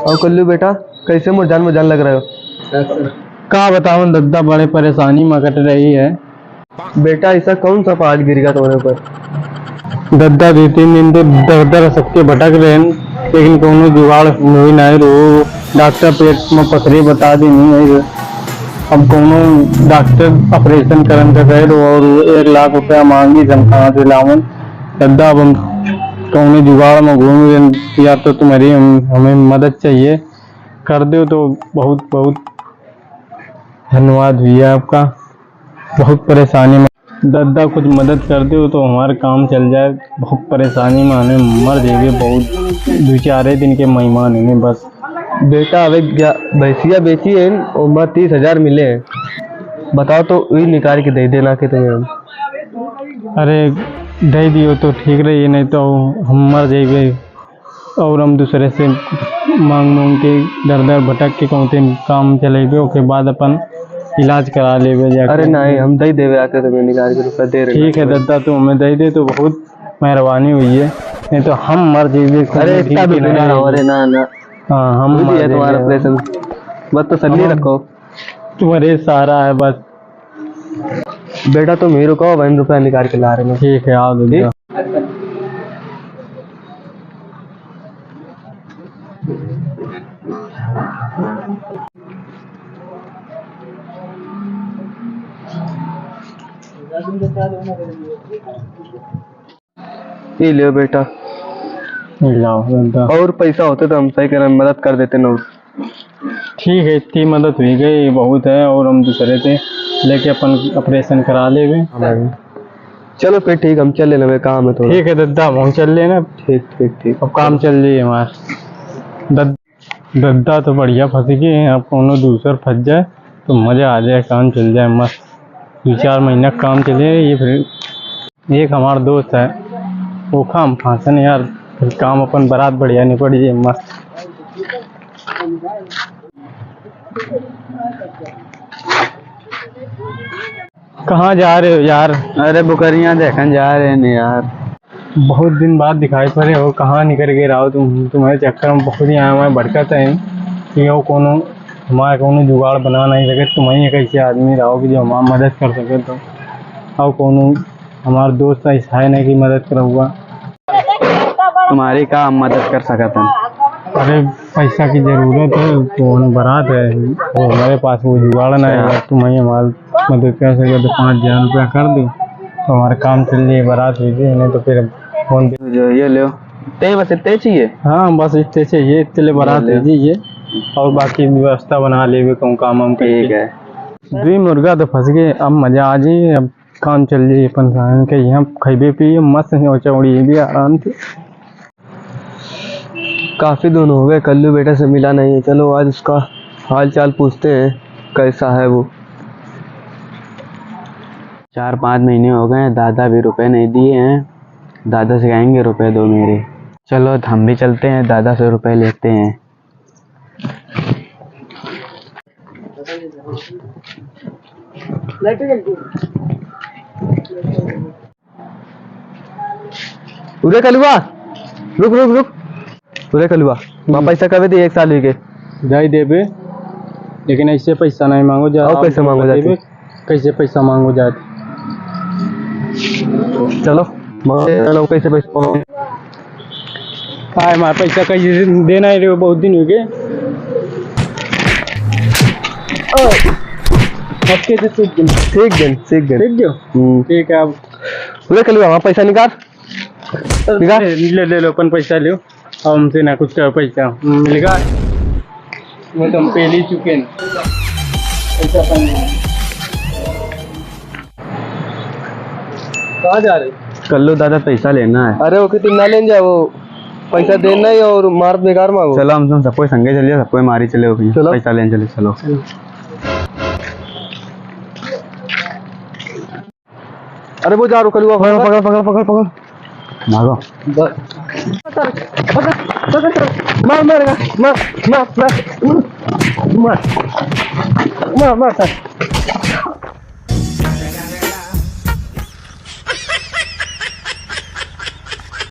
और कल्लू बेटा कैसे मुरझान लग रहे हो? का बताऊं दद्दा, बड़े परेशानी में कट रही है। बेटा ऐसा कौन सा पहाड़ गिर गया तुम्हारे ऊपर? दद्दा 2-3 दिन तो दर दर सबके भटक रहे हैं, लेकिन कोनो जुगाड़ हुई नहीं रो। डॉक्टर पेट में पथरी बता दी नहीं है। अब कोनो डॉक्टर ऑपरेशन करन का कहे तो और 1 लाख रुपया मांगी, हम कहाँ से लावन दद्दा। अब हम कौने जुगाड़ में घूम रहे, या तो तुम्हारी हमें मदद चाहिए, कर दो तो बहुत बहुत धन्यवाद भैया आपका। बहुत परेशानी में दद्दा, कुछ मदद कर दो तो हमारा काम चल जाए। बहुत परेशानी में आने मर जाएंगे, बहुत 2-4 दिन के मेहमान हैं बस। बेटा अबे भैंसिया बेची है और 30,000 मिले हैं, बताओ तो वही निकाल के दे देना कि तुम्हें। अरे दे दियो तो ठीक रही, नहीं तो हम मर जाएंगे और हम दूसरे से मांग के दर दर भटक के कहते काम चलेगे। उसके बाद अपन इलाज करा लेवे जाके। अरे नहीं, हम दे देवे आके तुम्हें निकाल के रुपया दे रहे। ठीक है दद्दा, तो हमें दे दे तो बहुत मेहरबानी हुई है, नहीं तो हम मर जाएंगे। अरे इतना भी ना हो रे, ना हाँ हम मर है तुम्हारा ऑपरेशन, बस तो सल्ली रखो, तुम्हारे सहारा है बस। बेटा तुम ही रुको, 1 रुपया निकाल के ला रहे हैं। ठीक है आओ दद्दा। ये लियो बेटा, लाओ दद्दा। और पैसा होते तो हम सही कर मदद कर देते ना। ठीक है, इतनी मदद हुई गई बहुत है, और हम दूसरे से लेके अपन ऑपरेशन करा लेवे। चलो फिर ठीक, हम चल लेना, काम है थोड़ा। ठीक है दद्दा, हम चल लेना। ठीक ठीक ठीक, अब काम चल रही है हमारा। दद्दा तो बढ़िया फंस गए हैं, अब कोनो दूसर फंस जाए तो मजा आ जाए, काम चल जाए मस्त। 2-4 महीना काम चले। ये फिर एक हमारा दोस्त है, वो काम फांसन यार, फिर काम अपन बारात बढ़िया निपट जाए मस्त। कहाँ जा रहे हो यार? अरे बुकरियाँ देखन जा रहे हैं यार। बहुत दिन बाद दिखाई पड़े हो, कहाँ निकल गए रहो तुम? तुम्हारे चक्कर में बहुत ही आया हुआ भड़कत है कि वो कोनो हमारा कोनो जुगाड़ बना नहीं सके। तुम्हें एक ऐसे आदमी रहो कि जो हमारा मदद कर सके, तो और कोनो हमारा दोस्त ऐसा है नहीं कि मदद करूँगा। तुम्हारी का हम मदद कर सकते हैं? अरे पैसा की ज़रूरत है, तो बारात है और हमारे पास वो जुगाड़ नहीं है। तुम्हें हमारी मदद कर सके तो 5,000 रुपया कर दो तो हमारा काम चल जाए, बारात हो जाए, नहीं तो फिर फोन जो ये लो, ते बस इतने चाहिए। हाँ बस इतने चाहिए, इतने बारात ले जाइए और बाकी व्यवस्था बना ले कहूँ काम हम। ठीक है। 2 मुर्गा तो फंस गए, अब मजा आ जाए, अब काम चल जाइए अपन के यहाँ खेबे पिए मस्त चौड़ी भी आराम से। काफी दिन हो गए कल्लू बेटा से मिला नहीं है, चलो आज उसका हाल चाल पूछते हैं कैसा है वो। 4-5 महीने हो गए, दादा भी रुपए नहीं दिए हैं। दादा से कहेंगे रुपए दो मेरे। चलो हम भी चलते हैं, दादा से रुपए लेते हैं। उरे कलुआ, रुक रुक रुक, उरे कलुआ, माँ पैसा कब दे? 1 साल के जाई देवे, लेकिन ऐसे पैसा नहीं मांगो जा। और पैसे मांगो जाते? कैसे पैसा मांगो जाते? चलो कैसे पैसा हमारा पैसा कैसे देना है रे? बहुत दिन हो गए। ठीक है। अब पूरे कल वहाँ पैसा निकाल ले लो अपन पैसा लो, और हमसे ना कुछ का पैसा मिलेगा, वो तो हम पहले ही चुके हैं। कहाँ जा रहे? कल्लू दादा पैसा लेना है। अरे वो कितनी ना लेन जाए, वो पैसा देना ही और मार बेकार मांगो। चलो हम सबको संगे चलिए, सबको मारी चले, चलो पैसा लेने चले। चलो अरे वो जा रो कलुआ, पकड़ पकड़ पकड़ पकड़ मारो। मार मारेगा, मार मार मार मार मार मार